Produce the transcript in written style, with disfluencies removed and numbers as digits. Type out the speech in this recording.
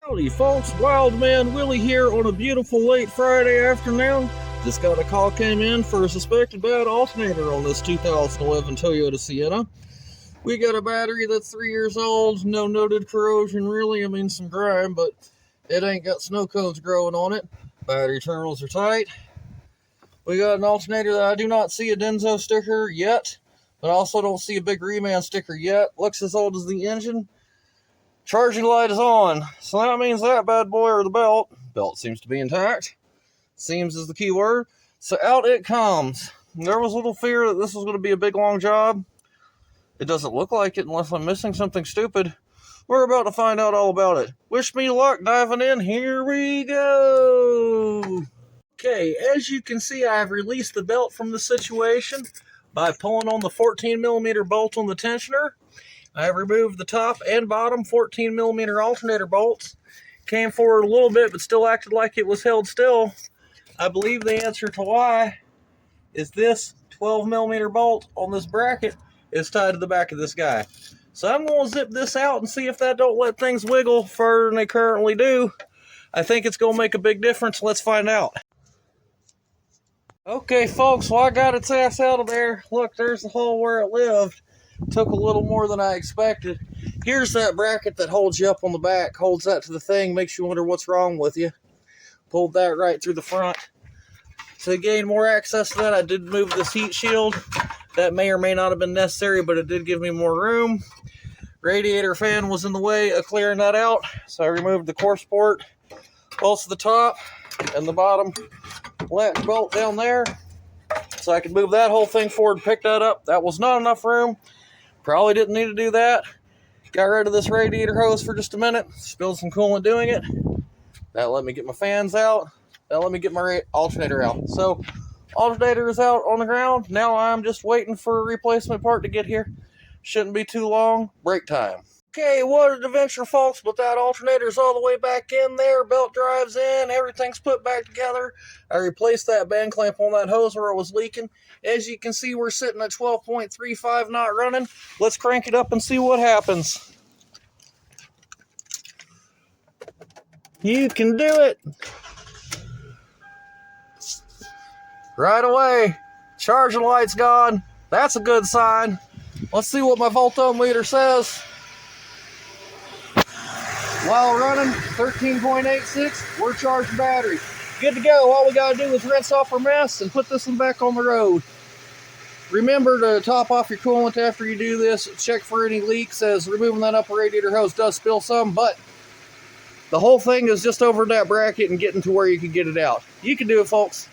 Howdy folks, Wildman Willie here on a beautiful late Friday afternoon. Just got a call came in for a suspected bad alternator on this 2011 Toyota Sienna. We got a battery that's 3 years old, no noted corrosion really, I mean some grime, but it ain't got snow cones growing on it. Battery terminals are tight. We got an alternator that I do not see a Denso sticker yet, but I also don't see a big reman sticker yet. Looks as old as the engine. Charging light is on, so that means that bad boy, or the belt seems to be intact. Seems is the key word. So out it comes. There was a little fear that this was going to be a big long job. It doesn't look like it unless I'm missing something stupid. We're about to find out all about it. Wish me luck diving in. Here we go. Okay, as you can see, I've released the belt from the situation by pulling on the 14mm bolt on the tensioner. I removed the top and bottom 14mm alternator bolts. Came forward a little bit, but still acted like it was held still. I believe the answer to why is this 12mm bolt on this bracket is tied to the back of this guy. So I'm going to zip this out and see if that don't let things wiggle further than they currently do. I think it's going to make a big difference. Let's find out. Okay, folks, well, I got its ass out of there. Look, there's the hole where it lived. Took a little more than I expected. Here's that bracket that holds you up on the back, holds that to the thing, makes you wonder what's wrong with you. Pulled that right through the front. To gain more access to that, I did move this heat shield. That may or may not have been necessary, but it did give me more room. Radiator fan was in the way of clearing that out, so I removed the core support, bolts the top and the bottom latch bolt down there, so I could move that whole thing forward and pick that up. That was not enough room. Probably didn't need to do that. Got rid of this radiator hose for just a minute. Spilled some coolant doing it. That let me get my fans out. That let me get my alternator out. So, alternator is out on the ground. Now I'm just waiting for a replacement part to get here. Shouldn't be too long. Break time. Okay, what an adventure, folks, but that alternator's all the way back in there. Belt drives in. Everything's put back together. I replaced that band clamp on that hose where it was leaking. As you can see, we're sitting at 12.35 not running. Let's crank it up and see what happens. You can do it. Right away. Charging light's gone. That's a good sign. Let's see what my voltometer says. While running, 13.86, we're charged battery. Good to go. All we got to do is rinse off our mess and put this one back on the road. Remember to top off your coolant after you do this. Check for any leaks, as removing that upper radiator hose does spill some, but the whole thing is just over that bracket and getting to where you can get it out. You can do it, folks.